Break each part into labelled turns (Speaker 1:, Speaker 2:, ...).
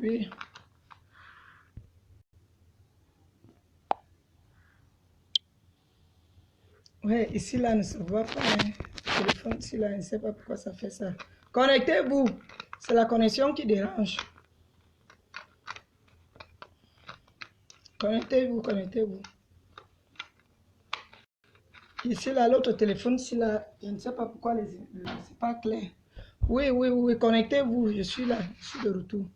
Speaker 1: Oui. Ouais, ici, là, ne se voit pas. Hein. Le téléphone, ici, là, je ne sais pas pourquoi ça fait ça. Connectez-vous. C'est la connexion qui dérange. Connectez-vous, connectez-vous. Ici, là, l'autre téléphone, ici, là, je ne sais pas pourquoi c'est pas clair. Oui, oui, oui, connectez-vous. Je suis là, je suis de retour.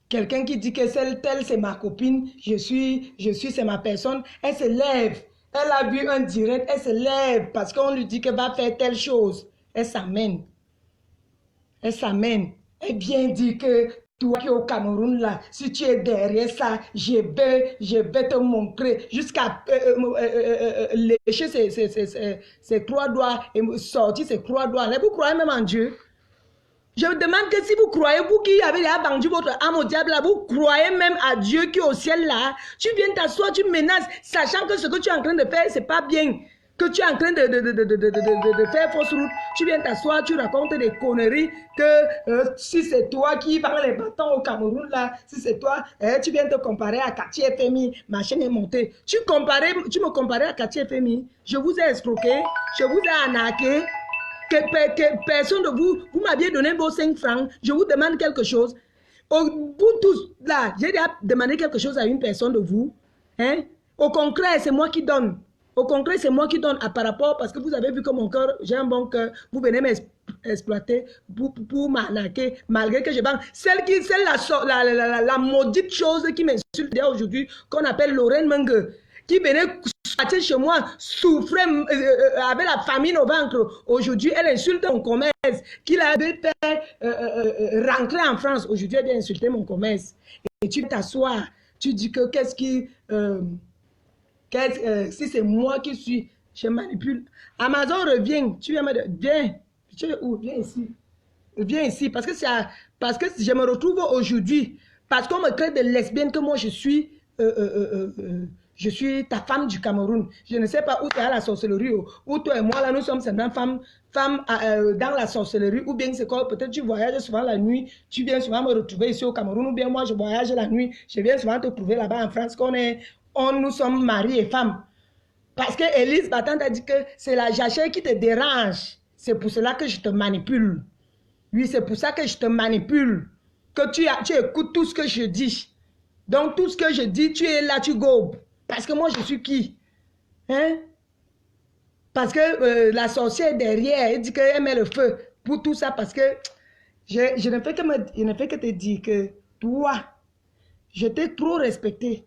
Speaker 1: Quelqu'un qui dit que celle telle, c'est ma copine, c'est ma personne, elle se lève. Elle a vu un direct, elle se lève parce qu'on lui dit qu'elle va faire telle chose. Elle s'amène. Elle s'amène. Elle vient dire que toi qui es au Cameroun là, si tu es derrière ça, je vais te montrer jusqu'à lécher ses trois doigts et sortir ses trois doigts. Vous croyez même en Dieu? Je me demande que si vous croyez, vous qui avez déjà vendu votre âme au diable, là, vous croyez même à Dieu qui est au ciel là. Tu viens t'asseoir, tu menaces, sachant que ce que tu es en train de faire, c'est pas bien. Que tu es en train de faire fausse route. Tu viens t'asseoir, tu racontes des conneries. Que si c'est toi qui vends les bâtons au Cameroun là, si c'est toi, tu viens te comparer à Cathy FMI, ma chaîne est montée. Tu me comparais à Cathy FMI. Je vous ai escroqué, je vous ai arnaqué. Que personne de vous, vous m'aviez donné vos 5 francs, je vous demande quelque chose. Vous tous, là, j'ai déjà demandé quelque chose à une personne de vous. Hein? Au concret, c'est moi qui donne. Au concret, c'est moi qui donne par rapport, parce que vous avez vu que mon cœur, j'ai un bon cœur, vous venez m'exploiter pour m'arnaquer, malgré que je vends. La maudite chose qui m'insulte aujourd'hui, qu'on appelle Lorraine Menge, qui venait partir chez moi, souffrait avec la famine au ventre. Aujourd'hui, elle insulte mon commerce, qu'il avait fait rentrer en France. Aujourd'hui, elle vient insulter mon commerce. Et tu t'assois, tu dis que qu'est-ce qui... si c'est moi qui suis, je manipule. Amazon revient, tu viens me dire, viens, tu es où? Viens ici. Viens ici, parce que je me retrouve aujourd'hui, parce qu'on me traite de lesbienne, que moi je suis ta femme du Cameroun. Je ne sais pas où tu es à la sorcellerie, où toi et moi là nous sommes seulement femmes dans la sorcellerie, ou bien c'est quoi, peut-être tu voyages souvent la nuit, tu viens souvent me retrouver ici au Cameroun, ou bien moi je voyage la nuit, je viens souvent te trouver là-bas en France, nous sommes mari et femme. Parce que Élise Batante a dit que c'est la jachère qui te dérange. C'est pour cela que je te manipule. Oui, c'est pour ça que je te manipule. Que tu écoutes tout ce que je dis. Donc, tout ce que je dis, tu es là, tu gobes. Parce que moi, je suis qui? Hein? Parce que la sorcière derrière, elle dit qu'elle met le feu pour tout ça. Parce que je ne fais que te dire que toi, je t'ai trop respecté.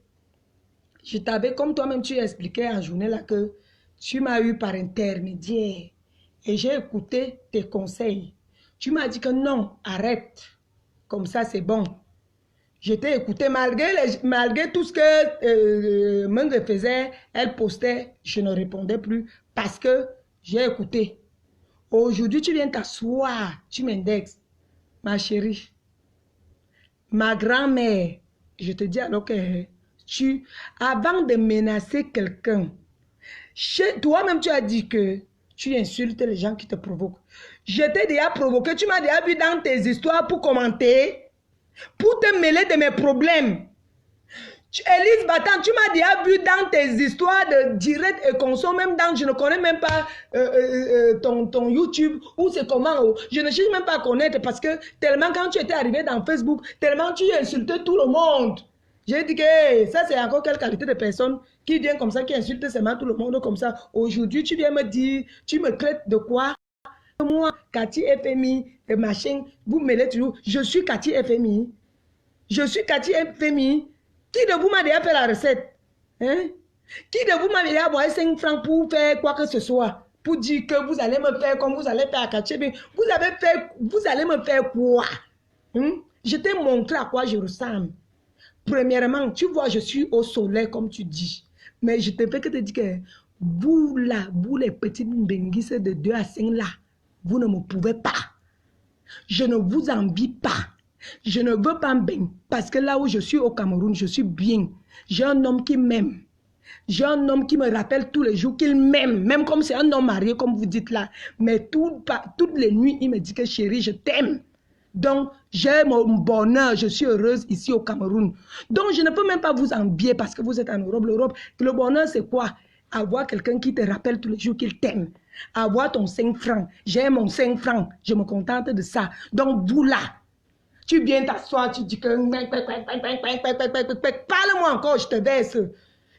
Speaker 1: Je t'avais, comme toi-même tu expliquais en journée là, que tu m'as eu par intermédiaire. Et j'ai écouté tes conseils. Tu m'as dit que non, arrête. Comme ça, c'est bon. Je t'ai écouté malgré tout ce que Menge faisait, elle postait, je ne répondais plus parce que j'ai écouté. Aujourd'hui, tu viens t'asseoir, tu m'indexes. Ma chérie, ma grand-mère, je te dis alors que avant de menacer quelqu'un, toi-même tu as dit que tu insultes les gens qui te provoquent. Je t'ai déjà provoqué, tu m'as déjà vu dans tes histoires pour commenter, pour te mêler de mes problèmes. Élise Batante, tu m'as déjà vu dans tes histoires de direct et conso, même dans, je ne connais même pas ton YouTube, ou c'est comment, je ne cherche même pas à connaître, parce que tellement quand tu étais arrivé dans Facebook, tellement tu insultais tout le monde. J'ai dit que ça c'est encore quelle qualité de personne qui vient comme ça, qui insulte seulement tout le monde comme ça. Aujourd'hui, tu viens me dire, tu me traites de quoi? Moi, Cathy FMI, et machin, vous mêlez toujours. Je suis Cathy FMI. Je suis Cathy FMI. Qui de vous m'a déjà fait la recette? Hein? Qui de vous m'a déjà envoyé 5 francs pour faire quoi que ce soit? Pour dire que vous allez me faire comme vous allez faire à Cathy FMI. Vous allez me faire quoi? Hein? Je t'ai montré à quoi je ressemble. Premièrement, tu vois, je suis au soleil comme tu dis. Mais je te fais que te dire que vous là, vous les petites benguisses de 2 à 5 là, vous ne me pouvez pas. Je ne vous envie pas. Je ne veux pas me baigner. Parce que là où je suis au Cameroun, je suis bien. J'ai un homme qui m'aime. J'ai un homme qui me rappelle tous les jours qu'il m'aime, même comme c'est un homme marié, comme vous dites là. Mais toutes les nuits, il me dit que chérie, je t'aime. Donc, j'ai mon bonheur, je suis heureuse ici au Cameroun. Donc, je ne peux même pas vous envier parce que vous êtes en Europe. L'Europe, le bonheur, c'est quoi? Avoir quelqu'un qui te rappelle tous les jours qu'il t'aime. Avoir ton 5 francs. J'ai mon 5 francs. Je me contente de ça. Donc, vous là, tu viens t'asseoir, tu dis que... Parle-moi encore, je te baisse.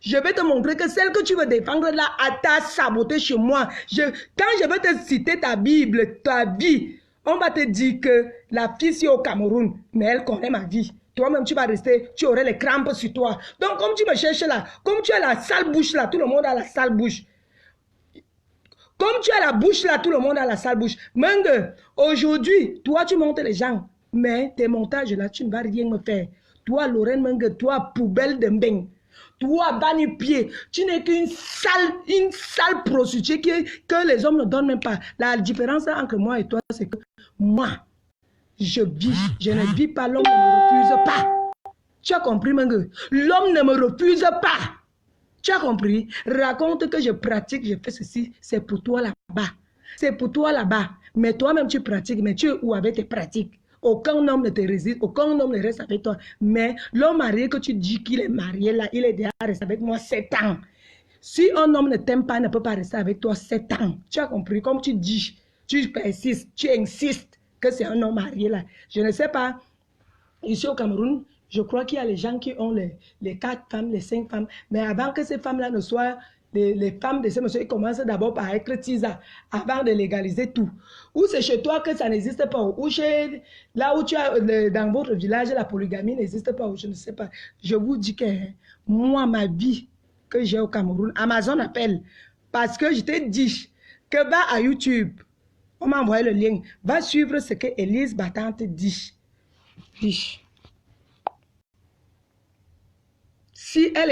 Speaker 1: Je vais te montrer que celle que tu veux défendre là, à ta saboté chez moi. Quand je vais te citer ta Bible, ta vie, on va te dire que la fille c'est au Cameroun, mais elle connaît ma vie. Toi-même, tu vas rester, tu aurais les crampes sur toi. Donc, comme tu me cherches là, comme tu as la sale bouche là, tout le monde a la sale bouche. Comme tu as la bouche là, tout le monde a la sale bouche. Mengue, aujourd'hui, toi, tu montes les gens, mais tes montages là, tu ne vas rien me faire. Toi, Lorraine Mengue, toi, poubelle de mbeng. Toi, Bani Pied, tu n'es qu'une sale prostituée que les hommes ne donnent même pas. La différence entre moi et toi, c'est que moi, je vis, je ne vis pas, l'homme ne me refuse pas. Tu as compris, Mengue? L'homme ne me refuse pas. Tu as compris? Raconte que je pratique, je fais ceci, c'est pour toi là-bas. C'est pour toi là-bas. Mais toi-même, tu pratiques, mais tu es où avec tes pratiques? Aucun homme ne te résiste, aucun homme ne reste avec toi. Mais l'homme marié que tu dis qu'il est marié là, il est déjà resté avec moi 7 ans. Si un homme ne t'aime pas, il ne peut pas rester avec toi 7 ans. Tu as compris? Comme tu dis, tu persistes, tu insistes que c'est un homme marié là. Je ne sais pas, ici au Cameroun, je crois qu'il y a les gens qui ont les 4 femmes, les 5 femmes. Mais avant que ces femmes-là ne soient les femmes de ces messieurs, ils commencent d'abord par être tisa avant de légaliser tout. Ou c'est chez toi que ça n'existe pas. Ou chez, là où tu as, dans votre village, la polygamie n'existe pas. Ou je ne sais pas. Je vous dis que moi, ma vie que j'ai au Cameroun, Amazon appelle. Parce que je t'ai dit que va à YouTube. On m'a envoyé le lien. Va suivre ce que Élise Battante dit. Si elle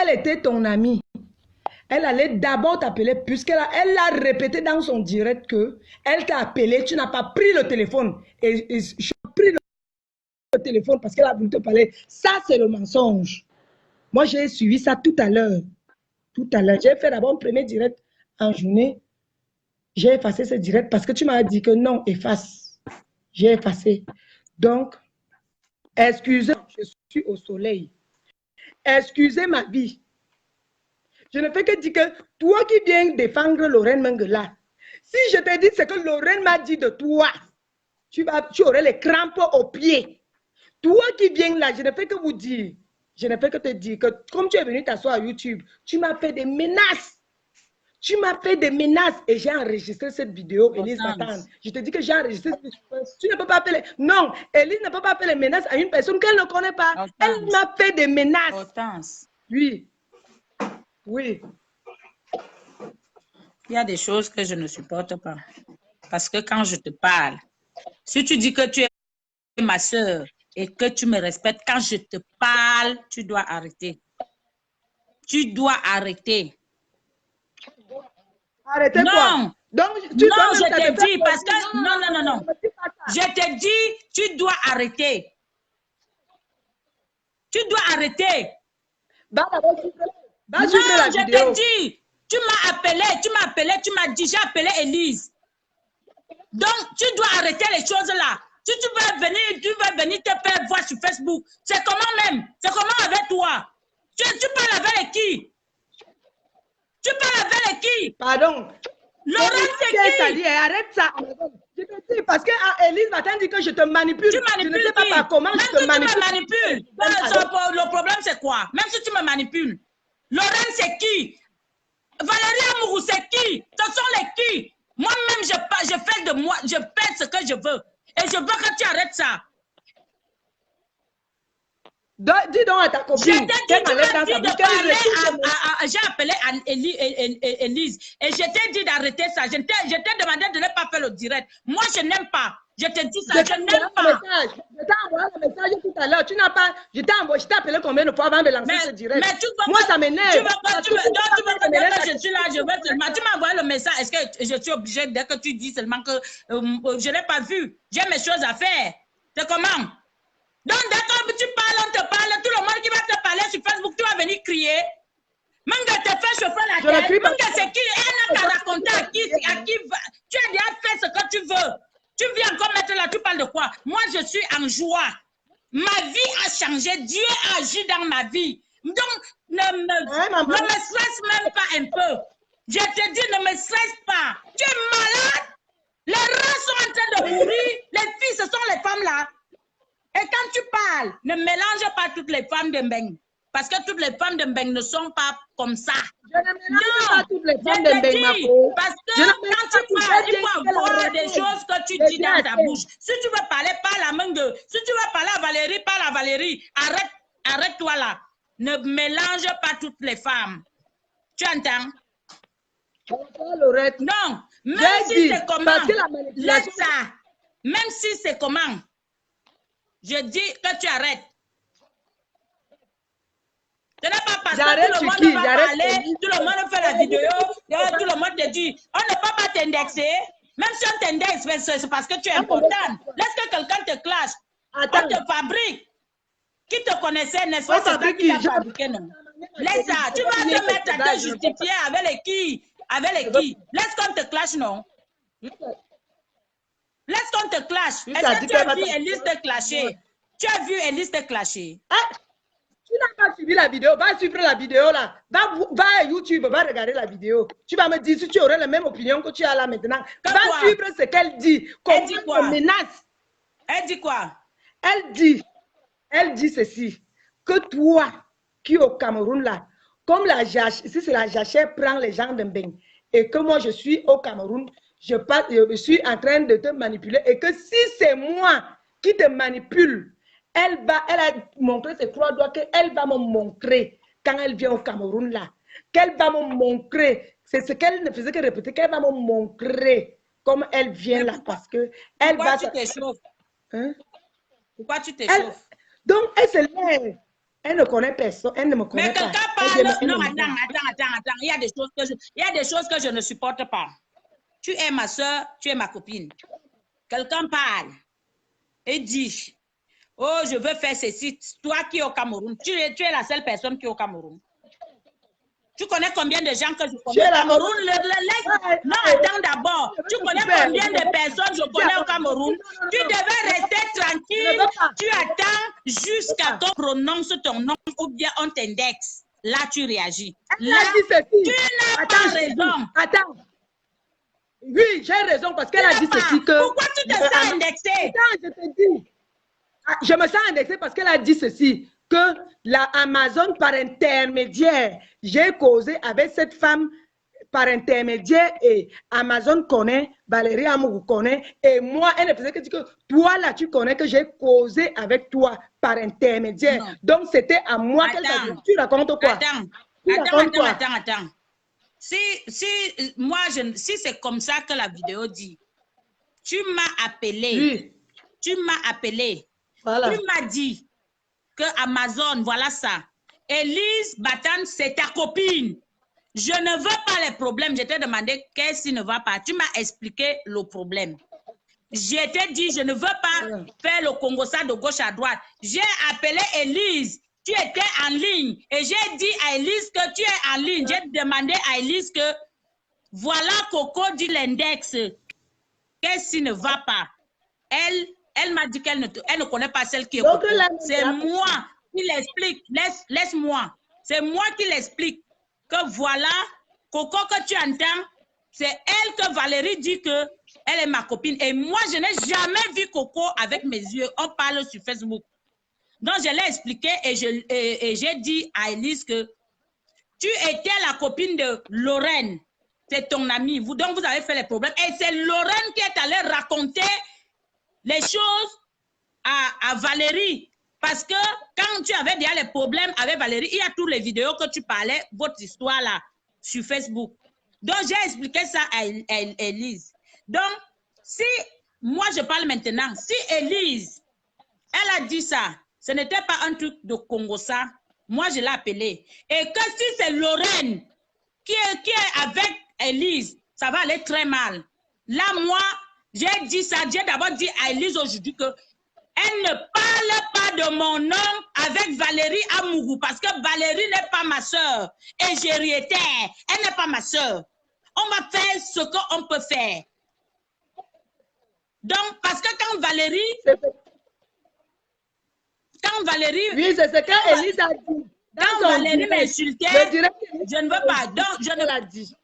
Speaker 1: était ton amie, elle allait d'abord t'appeler, puisqu'elle l'a répété dans son direct que elle t'a appelé, tu n'as pas pris le téléphone. Et je pris le téléphone parce qu'elle a voulu te parler. Ça, c'est le mensonge. Moi, j'ai suivi ça tout à l'heure. Tout à l'heure. J'ai fait d'abord un premier direct en journée. J'ai effacé ce direct parce que tu m'as dit que non, efface. J'ai effacé. Donc, excusez, je suis au soleil. Excusez ma vie. Je ne fais que dire que toi qui viens défendre Lorraine Mengela, si je te dis ce que Lorraine m'a dit de toi, tu aurais les crampes aux pieds. Toi qui viens là, je ne fais que vous dire, je ne fais que te dire que comme tu es venu t'asseoir à YouTube, tu m'as fait des menaces. Tu m'as fait des menaces et j'ai enregistré cette vidéo, Élise Battante. Je te dis que j'ai enregistré cette vidéo. Tu ne peux pas appeler. Non, Élise ne peut pas faire les menaces à une personne qu'elle ne connaît pas. Hortense. Elle m'a fait des menaces.
Speaker 2: Hortense.
Speaker 1: Oui. Oui.
Speaker 2: Il y a des choses que je ne supporte pas. Parce que quand je te parle, si tu dis que tu es ma soeur et que tu me respectes, quand je te parle, tu dois arrêter. Tu dois arrêter.
Speaker 1: Arrêtez
Speaker 2: non.
Speaker 1: Quoi? Donc,
Speaker 2: non, je te dis parce que... Non. Je te dis, tu dois arrêter. Tu dois arrêter.
Speaker 1: Non,
Speaker 2: je te dis, tu m'as appelé, tu m'as dit, j'ai appelé Élise. Donc, tu dois arrêter les choses là. Si tu veux venir te faire voir sur Facebook, c'est comment même? C'est comment avec toi? Tu parles avec qui? Tu parles avec qui?
Speaker 1: Pardon.
Speaker 2: Laurent, c'est qui?
Speaker 1: Arrête ça. Je te dis, parce que Élise m'a dit que je te manipule.
Speaker 2: Tu manipules
Speaker 1: je ne sais pas par comment
Speaker 2: même
Speaker 1: je te manipule.
Speaker 2: Tu me manipules. Le problème, c'est quoi? Même si tu me manipules. Laurent, c'est qui? Valérie Amourou, c'est qui? Ce sont les qui? Moi-même, je fais de moi, je fais ce que je veux. Et je veux que tu arrêtes ça.
Speaker 1: Dis donc à ta copine.
Speaker 2: J'ai appelé Élise et je t'ai dit d'arrêter ça. Je t'ai demandé de ne pas faire le direct. Moi, je n'aime pas. Je te dis ça, je n'aime pas.
Speaker 1: Je t'ai envoyé le message tout à l'heure. Tu n'as pas. Je t'ai appelé combien de fois avant de lancer ce direct. Moi, ça m'énerve.
Speaker 2: Tu veux que je suis là, je veux seulement. Tu m'as envoyé le message. Est-ce que je suis obligée, dès que tu dis seulement que je ne l'ai pas vu, j'ai mes choses à faire. C'est comment? Donc, d'accord, tu parles, on te parle, tout le monde qui va te parler sur Facebook, tu vas venir crier. Manga te fait chauffer la tête. Manga, c'est qui? Elle n'a qu'à raconter à qui va. Tu as déjà fait ce que tu veux. Tu viens encore mettre là, tu parles de quoi? Moi, je suis en joie. Ma vie a changé. Dieu a agi dans ma vie. Donc, ne me stresse même pas un peu. Je te dis, ne me stresse pas. Tu es malade. Les rats sont en train de mourir. Les filles, ce sont les femmes là. Et quand tu parles, ne mélange pas toutes les femmes de Mbeng. Parce que toutes les femmes de Mbeng ne sont pas comme ça.
Speaker 1: Je ne mélange pas toutes les femmes de Mbeng, ma pauvre.
Speaker 2: Parce que quand tu parles, il faut avoir des choses que tu dis dans ta bouche. Si tu veux parler, parle à Menge. Si tu veux parler à Valérie, parle à Valérie. Arrête-toi là. Ne mélange pas toutes les femmes. Tu entends? Non. Même si c'est comment, laisse ça. Même si c'est comment, je dis que tu arrêtes. Ce n'est pas parce que tout le monde va parler, tout le monde fait la vidéo, tout le monde te dit, on ne peut pas t'indexer. Même si on t'indexe, c'est parce que tu es important. Laisse que quelqu'un te clash. On te fabrique. Qui te connaissait, n'est-ce pas? C'est ça qui t'a fabriqué, non? Laisse ça. Tu vas te mettre à te justifier avec les qui? Avec les qui? Laisse qu'on te clash, non? Laisse qu'on te clash. Est-ce que tu as vu Elise te clasher? Tu as vu Elise te clasher?
Speaker 1: Tu n'as pas suivi la vidéo, va suivre la vidéo là. Va à YouTube, va regarder la vidéo. Tu vas me dire si tu aurais la même opinion que tu as là maintenant. Va suivre ce qu'elle dit.
Speaker 2: Elle dit quoi?
Speaker 1: Menace.
Speaker 2: Elle dit quoi?
Speaker 1: Elle dit ceci. Que toi, qui es au Cameroun là, comme si c'est la jachère prend les gens de Mbeng et que moi je suis au Cameroun, je suis en train de te manipuler et que si c'est moi qui te manipule, elle a montré ses 3 doigts qu'elle va me montrer quand elle vient au Cameroun là. Qu'elle va me montrer. C'est ce qu'elle ne faisait que répéter. Qu'elle va me montrer comme elle vient là. Parce que elle va...
Speaker 2: Pourquoi tu t'échauffes? Hein? Pourquoi tu t'échauffes?
Speaker 1: Donc, elle se lève. Elle ne connaît personne. Elle ne me connaît pas.
Speaker 2: Mais quelqu'un parle... Non, attends. Il y a des choses que je ne supporte pas. Tu es ma soeur, tu es ma copine. Quelqu'un parle et dit... Oh, je veux faire ceci. Toi qui es au Cameroun, tu es la seule personne qui est au Cameroun. Tu connais combien de gens que je connais au Cameroun? Non, attends d'abord. Tu connais combien de personnes je connais au Cameroun? Tu devais rester tranquille. Tu attends jusqu'à qu'on prononce ton nom ou bien on t'indexe. Là, tu réagis. Là, tu n'as pas raison.
Speaker 1: Attends. Oui, j'ai raison parce qu'elle a dit ceci que...
Speaker 2: Pourquoi tu te sens indexé?
Speaker 1: Attends, je te dis. Je me sens indexée parce qu'elle a dit ceci, que la Amazon par intermédiaire, j'ai causé avec cette femme par intermédiaire et Amazon connaît, Valérie Amougou connaît, et moi, elle ne faisait que dire que toi là, tu connais que j'ai causé avec toi par intermédiaire. Non. Donc, c'était à moi qu'elle a dit. Tu racontes quoi?
Speaker 2: Attends. Si c'est comme ça que la vidéo dit, tu m'as appelé. Oui. Tu m'as appelé. Voilà. Tu m'as dit que Amazon, voilà ça. Elise Batan, c'est ta copine. Je ne veux pas les problèmes. Je t'ai demandé qu'est-ce qui ne va pas. Tu m'as expliqué le problème. Je t'ai dit, je ne veux pas faire le Congo-ça de gauche à droite. J'ai appelé Elise. Tu étais en ligne. Et j'ai dit à Elise que tu es en ligne. J'ai demandé à Elise que voilà Coco dit l'index. Qu'est-ce qui ne va pas? Elle m'a dit qu'elle ne connaît pas celle qui est Coco. C'est moi qui l'explique. Laisse-moi. C'est moi qui l'explique. Que voilà, Coco que tu entends, c'est elle que Valérie dit que elle est ma copine. Et moi, je n'ai jamais vu Coco avec mes yeux. On parle sur Facebook. Donc, je l'ai expliqué et j'ai dit à Elise que tu étais la copine de Lorraine. C'est ton amie. Donc, vous avez fait les problèmes. Et c'est Lorraine qui est allée raconter les choses à Valérie. Parce que quand tu avais déjà les problèmes avec Valérie, il y a toutes les vidéos que tu parlais, votre histoire là, sur Facebook. Donc, j'ai expliqué ça à Elise. Donc, si moi je parle maintenant, si Elise, elle a dit ça, ce n'était pas un truc de Congo ça, moi je l'ai appelé. Et que si c'est Lorraine qui est avec Elise, ça va aller très mal. Là, moi, j'ai dit ça, j'ai d'abord dit à Elise aujourd'hui que Elle ne parle pas de mon nom avec Valérie Amougou parce que Valérie n'est pas ma soeur. Et Gériétaire, elle n'est pas ma soeur. On va faire ce qu'on peut faire. Donc, parce que quand Valérie...
Speaker 1: Oui, c'est ce qu'Élise a dit.
Speaker 2: Quand Valérie m'insultait, je ne veux pas. Donc, je ne l'ai dit.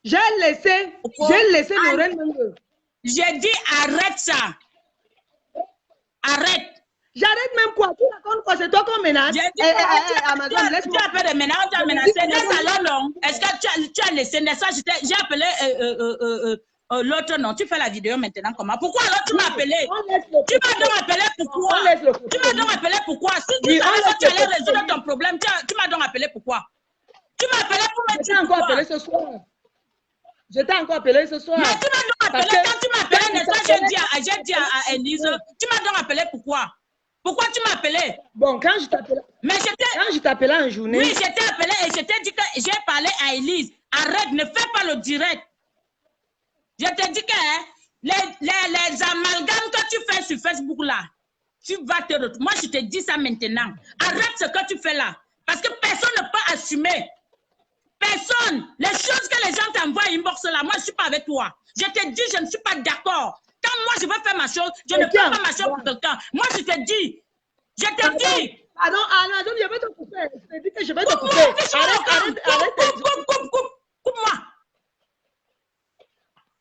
Speaker 1: J'ai laissé Lorraine Mengue.
Speaker 2: J'ai dit arrête ça. Arrête.
Speaker 1: J'arrête même quoi? Tu racontes quoi? C'est toi qu'on menace?
Speaker 2: Amazon, laisse-moi. Tu as fait des menaces, tu as menacé. Est-ce que tu as laissé Nessa? J'ai appelé l'autre nom. Tu fais la vidéo maintenant comment? Pourquoi alors tu m'as appelé? Tu m'as donc appelé pourquoi? Tu m'as donc appelé pourquoi? Si tu savais que tu allais résoudre ton problème, tu m'as donc appelé pourquoi? Tu m'as appelé pour me dire
Speaker 1: encore appelé ce soir. Je t'ai encore appelé ce soir.
Speaker 2: Mais tu m'as donc appelé quand tu m'as appelé, n'est-ce j'ai dit à Élise, tu m'as donc appelé pourquoi? Pourquoi tu m'as appelé?
Speaker 1: Bon, quand je t'appelais en journée.
Speaker 2: Oui, je t'ai appelé et je t'ai dit que j'ai parlé à Élise. Arrête, ne fais pas le direct. Je t'ai dit que les amalgames que tu fais sur Facebook là, tu vas te retrouver. Moi, je te dis ça maintenant. Arrête ce que tu fais là. Parce que personne ne peut assumer. Personne. Les choses que les gens t'envoient inbox là, moi, je ne suis pas avec toi. Je te dis, je ne suis pas d'accord. Quand moi, je veux faire ma chose, je ne fais pas ma chose pour quelqu'un. Moi, je te dis.
Speaker 1: Pardon, je vais te couper. Je te dis que je vais te couper. Arrête.
Speaker 2: Coupe-moi.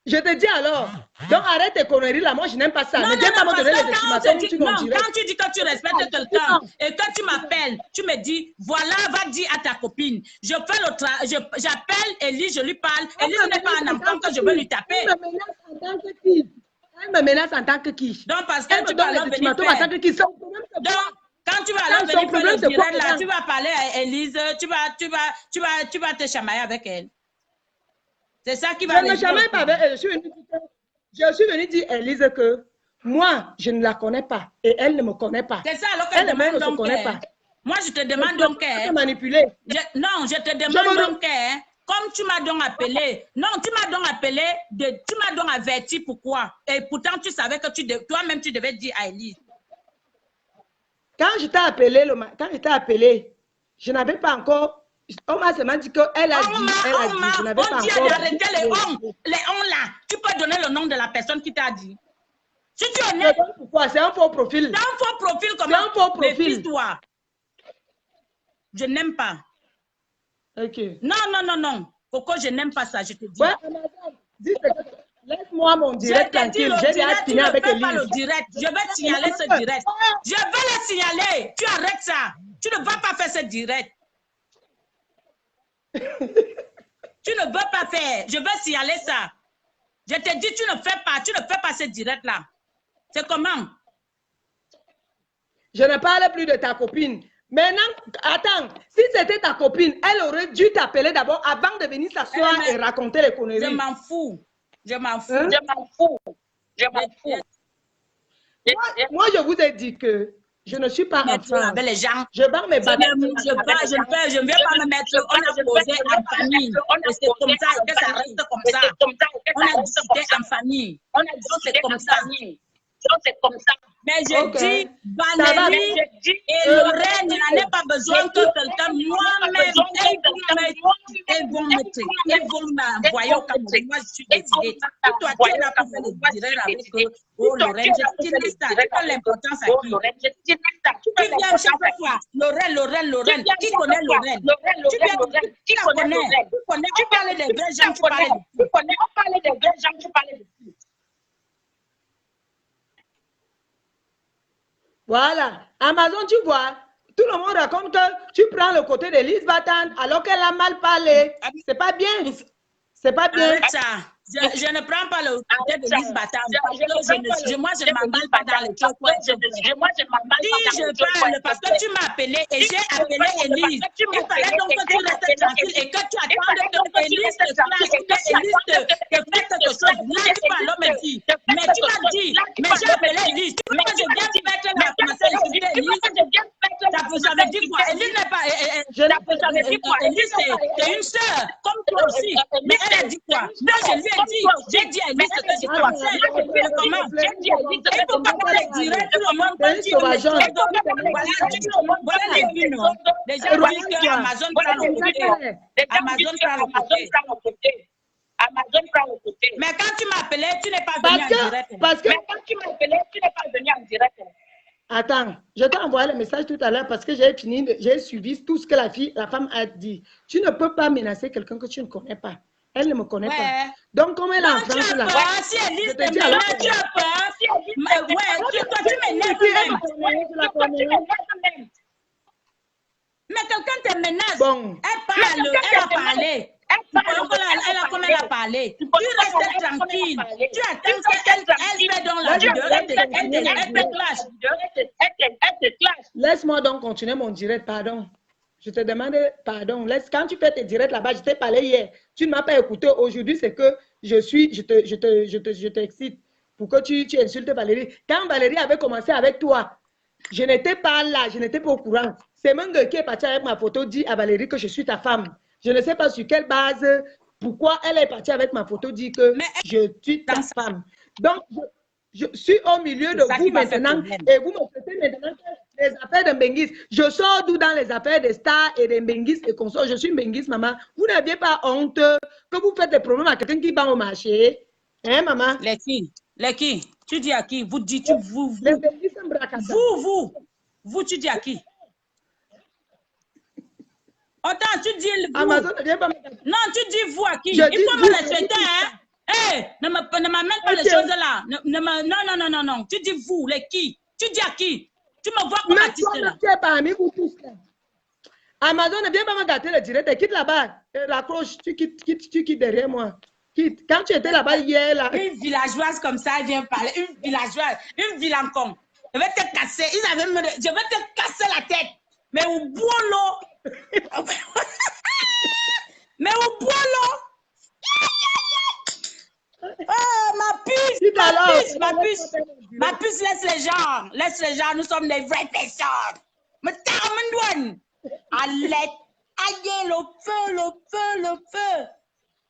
Speaker 1: Je te dis alors. Donc, arrête tes conneries là. Moi, je n'aime pas ça. Ne viens pas me donner les estimations.
Speaker 2: Quand tu dis que tu respectes quelqu'un et que tu m'appelles, tu me dis, voilà, va dire à ta copine. Je fais le travail, j'appelle Ellie, je lui parle. Ellie n'est pas un enfant que je veux lui taper.
Speaker 1: Elle me menace en tant que qui?
Speaker 2: Donc, parce que tu vas alors venir faire. Donc, quand tu vas alors venir faire le direct là, tu vas parler à Élise, tu vas te chamailler avec elle. C'est ça qui va
Speaker 1: Je ne me chamaille pas avec elle. Je suis venue dire à Élise que moi, je ne la connais pas et elle ne me connaît pas.
Speaker 2: C'est ça alors qu'elle demande donc. Moi, je te demande donc.
Speaker 1: Manipuler.
Speaker 2: Non, je te demande donc. Comme tu m'as donc appelé, non, tu m'as donc appelé, tu m'as donc averti pourquoi. Et pourtant, tu savais que toi-même, tu devais dire à Élise.
Speaker 1: Quand je t'ai appelé, je n'avais pas encore. On m'a seulement dit qu'elle a dit. Je n'avais pas encore.
Speaker 2: Arrêtez les ondes là. Tu peux donner le nom de la personne qui t'a dit. Si tu es honnête.
Speaker 1: Pourquoi? C'est un faux profil.
Speaker 2: C'est un faux profil comme
Speaker 1: un faux profil.
Speaker 2: Toi. Je n'aime pas.
Speaker 1: Ok.
Speaker 2: Non. Coco, je n'aime pas ça, je te dis.
Speaker 1: Ouais, laisse-moi mon direct tranquille. J'ai déjà fini avec Élise.
Speaker 2: Pas le direct. Je vais signaler ce direct. Je vais le signaler. Tu arrêtes ça. Tu ne vas pas faire ce direct. Tu ne veux pas faire. Je vais signaler ça. Je te dis, tu ne fais pas ce direct là. C'est comment?
Speaker 1: Je ne parle plus de ta copine. Maintenant, attends, si c'était ta copine, elle aurait dû t'appeler d'abord avant de venir s'asseoir et raconter les conneries.
Speaker 2: Je m'en fous.
Speaker 1: Moi, je vous ai dit que je ne suis pas en France.
Speaker 2: Les gens.
Speaker 1: Je barre mes bagages.
Speaker 2: Je ne vais pas me mettre. On a posé en famille. C'est comme ça. Que ça reste comme ça. On a discuté en famille. C'est comme ça. Mais je dis, Valérie et Lorraine, je n'en ai pas besoin que quelqu'un, moi-même, elles vont m'envoyer au Cameroun. Moi, je suis décidée. Toi, tu es là pour faire le direct avec eux. Oh, Lorraine, je dis ça. Tu as l'importance à qui? Tu viens chaque fois. Lorraine. Qui connaît Lorraine? Tu viens, qui la connaît? Tu parles des vrais gens, tu parles des vrais gens, tu parles de qui?
Speaker 1: Voilà. Amazon, tu vois, tout le monde raconte que tu prends le côté d'Élise Batane alors qu'elle a mal parlé. C'est pas bien. C'est pas bien.
Speaker 2: Arrête ça. Je ne prends pas le côté d'Élise Batane. Moi, je ne m'emballe pas dans les choses. Si je parle, parce que tu m'as appelé et j'ai appelé Élise. Il fallait donc que tu restes tranquille et que tu attendes que Élise te classe, que Élise te fait quelque chose. Là, tu vas alors me dire. Mais tu m'as dit, mais j'ai appelé Élise. Moi, je viens mettre la commencer à insulter Élise. Ça veut dire quoi? Elise n'est pas... Elise, c'est une sœur, comme toi aussi. Mais elle a dit quoi? Non, je lui ai dit. J'ai dit à Elise que je dois faire. Comment? Il faut pas les dire. Tout le monde peut dire. Voilà les vues, non? Les gens disent que Amazon prend le côté. Amazon prend le côté. Mais quand tu m'appelais, tu n'es pas venu en direct.
Speaker 1: Parce que
Speaker 2: quand tu m'appelais, tu n'es pas venu en direct.
Speaker 1: Attends, je t'ai envoyé le message tout à l'heure parce que j'ai suivi tout ce que la femme a dit. Tu ne peux pas menacer quelqu'un que tu ne connais pas. Elle ne me connaît pas. Donc, comme elle est en France, là.
Speaker 2: Si Elise te menace, tu as peur. Ouais, toi, tu m'énerves même. Mais quelqu'un te menace.
Speaker 1: Bon.
Speaker 2: Elle a parlé. Elle a parlé. Tu restes tranquille. Tu attends qu'elle fait dans la vidéo. Elle te clash.
Speaker 1: Laisse-moi donc continuer mon direct, pardon. Je te demande pardon. Quand tu fais tes directs là-bas, je t'ai parlé hier. Tu ne m'as pas écouté. Aujourd'hui, c'est que je t'excite pour que tu insultes Valérie. Quand Valérie avait commencé avec toi, je n'étais pas là, je n'étais pas au courant. C'est Mengue qui est parti avec ma photo, dit à Valérie que je suis ta femme. Je ne sais pas sur quelle base, pourquoi elle est partie avec ma photo, dit que je suis ta femme. Donc, je suis au milieu de vous maintenant et vous me faites maintenant les affaires de Mbenguis. Je sors d'où dans les affaires des stars et des Mbenguis et consorts. Je suis Mbenguis, maman. Vous n'aviez pas honte que vous faites des problèmes à quelqu'un qui va au marché. Hein, maman?
Speaker 2: Les qui? Tu dis à qui? Vous dites vous. Vous, tu dis à qui? Attends, tu dis vous.
Speaker 1: Amazon,
Speaker 2: non, tu dis vous à qui? Il faut me respecter, hein? Hé, ne m'amène pas les choses là. Non. Tu dis vous, les qui? Tu dis à qui? Tu me vois comme artiste là.
Speaker 1: Tu es parmi vous tous là. Amazon, ne viens pas me gâter le direct. Quitte là-bas. Raccroche, tu quittes derrière moi. Quitte. Quand tu étais là-bas hier là.
Speaker 2: Une villageoise comme ça, elle vient parler. Une villageoise, une vilancon. Je vais te casser. Je vais te casser la tête. Mais au boulot. Mais au boulot. Oh, ma puce, laisse les gens, nous sommes des vraies personnes. Mais t'as aïe, le feu.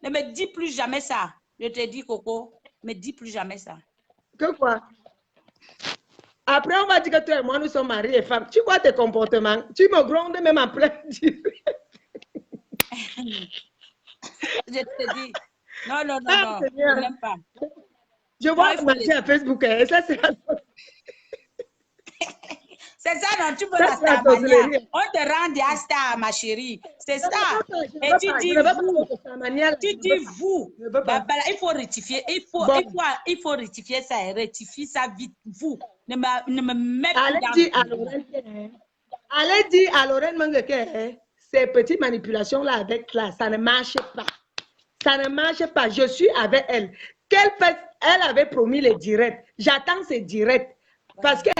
Speaker 2: Ne me dis plus jamais ça. Je te dis, Coco, ne me dis plus jamais ça.
Speaker 1: Que quoi? Après, on va dire que toi et moi, nous sommes mari et femme. Tu vois tes comportements. Tu me grondes même après.
Speaker 2: Je te dis. Non, je n'aime pas.
Speaker 1: Je vois marcher à Facebook. Et ça, c'est
Speaker 2: c'est ça, non, tu veux la star manière. On te rend des stars, ma chérie. C'est ça. Et tu dis vous. Tu dis vous. Il faut rectifier. Il faut rectifier ça. Rectifie ça vite. Vous. Ne me mets pas dans
Speaker 1: allez dire à Lorraine Mengue que ces petites manipulations-là avec là, ça ne marche pas. Ça ne marche pas. Je suis avec elle. Elle avait promis les directs. J'attends ces directs. Parce que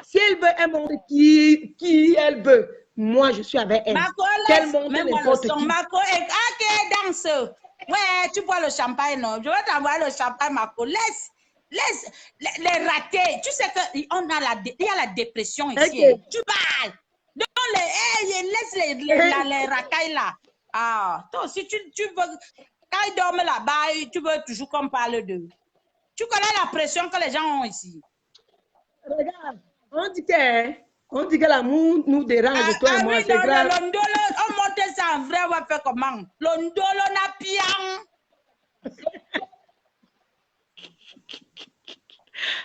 Speaker 1: si elle veut un monde qui elle veut, moi je suis avec elle.
Speaker 2: Quel monde n'importe qui. Marco, danse. Ouais, tu bois le champagne, non? Je vais t'envoyer le champagne, Marco. Laisse les rater. Tu sais qu'il y a la dépression ici. Okay. Tu parles. Laisse les racailles là. Ah, toi aussi, tu veux. Quand ils dorment là-bas, tu veux toujours qu'on parle d'eux. Tu connais la pression que les gens ont ici.
Speaker 1: Regarde, on dit que l'amour nous dérange, toi et moi, c'est grave.
Speaker 2: L'ondolo, on monte ça en vrai, on va faire comment? L'ondolo n'a pian.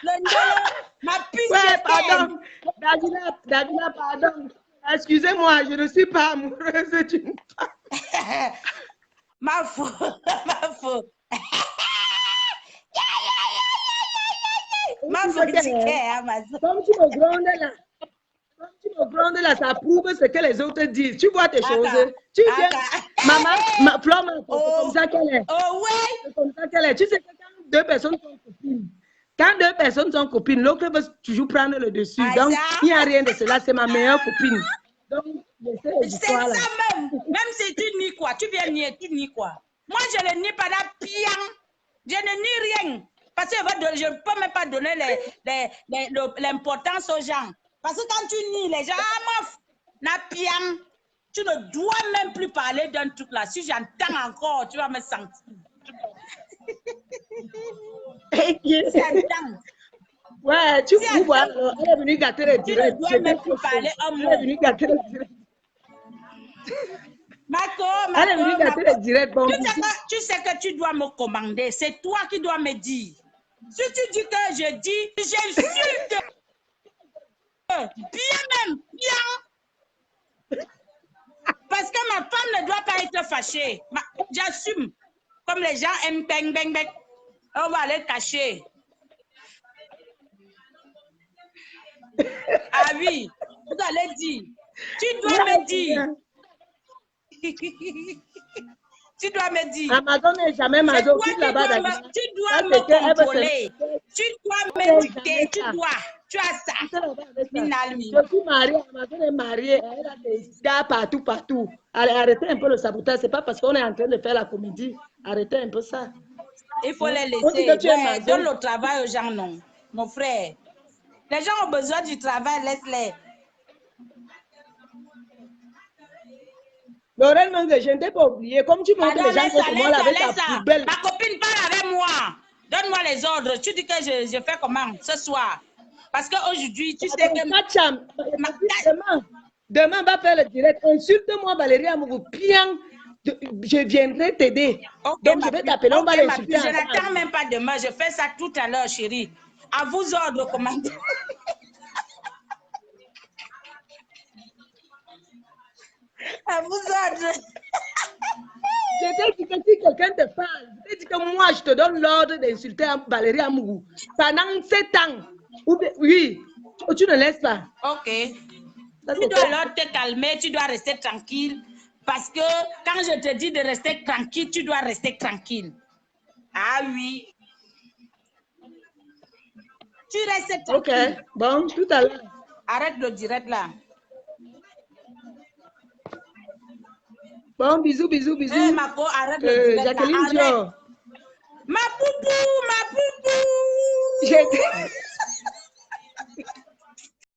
Speaker 2: L'ondolo, ma puce.
Speaker 1: Ouais, pardon. Davina, pardon. Excusez-moi, je ne suis pas amoureuse d'une femme.
Speaker 2: Ma faute. Ma faute,
Speaker 1: comme tu me grondes là, ça prouve ce que les autres disent. Tu vois tes choses. Tu viens, maman, Flo, c'est comme ça qu'elle est.
Speaker 2: Oh ouais.
Speaker 1: C'est comme ça qu'elle est. Tu sais que quand deux personnes sont copines, l'autre veut toujours prendre le dessus. Donc, il n'y a rien de cela. C'est ma meilleure copine. Donc,
Speaker 2: c'est ça même. Même si tu nies quoi, tu viens nier, tu nies quoi. Moi, je ne nie pas la pian. Je ne nie rien. Parce que je ne peux même pas donner l'importance aux gens. Parce que quand tu nies les gens, Napiam, tu ne dois même plus parler d'un truc là. Si j'entends encore, tu vas me sentir. J'entends.
Speaker 1: Ouais, tu vois, elle est venue gâter les directs.
Speaker 2: Tu ne dois même plus parler un mot.
Speaker 1: Elle est venue gâter les directs. Elle est venue gâter les directs. Bon,
Speaker 2: tu sais que tu dois me commander. C'est toi qui dois me dire. Si tu dis que je dis, j'insulte. Bien même, bien. Parce que ma femme ne doit pas être fâchée. J'assume. Comme les gens aiment bang, bang, bang. On va aller cacher. Ah oui, vous allez dire. Tu dois me dire. Tu dois me dire.
Speaker 1: Amazon n'est jamais Amazon.
Speaker 2: Tu dois me contrôler. Tu dois me dicter. Tu as ça.
Speaker 1: Je suis mariée. Amazon est mariée. Elle a des gars partout. Allez, arrêtez un peu le sabotage. C'est pas parce qu'on est en train de faire la comédie. Arrêtez un peu ça.
Speaker 2: Il faut les laisser. Ouais, donne le travail aux gens, non. Mon frère. Les gens ont besoin du travail, laisse-les.
Speaker 1: Lorraine Mange, je ne t'ai pas oublié. Comme tu montres les gens contre moi avec ta poubelle.
Speaker 2: Ma copine parle avec moi. Donne-moi les ordres. Tu dis que je fais comment ce soir? Parce qu'aujourd'hui, tu sais que...
Speaker 1: Demain, va faire le direct. Insulte-moi, Valérie Amougou. Bien, je viendrai t'aider.
Speaker 2: Okay,
Speaker 1: donc, je vais t'appeler. On va l'insulter.
Speaker 2: Je n'attends même pas demain. Je fais ça tout à l'heure, chérie. À vous ordres, commandez. À vous ordres.
Speaker 1: Je t'ai dit que si quelqu'un te parle, je t'ai dit que moi, je te donne l'ordre d'insulter Valérie Amougou. Pendant 7 ans. Oui, tu ne laisses pas.
Speaker 2: Ok. Tu dois alors te calmer, tu dois rester tranquille. Parce que quand je te dis de rester tranquille, tu dois rester tranquille. Ah oui. Tu restes tranquille.
Speaker 1: Ok, bon, tout à l'heure.
Speaker 2: Arrête le direct là.
Speaker 1: Bon, bisous.
Speaker 2: Hey, Marco, arrête le direct
Speaker 1: Jacqueline
Speaker 2: là. Arrête. Ma poupou.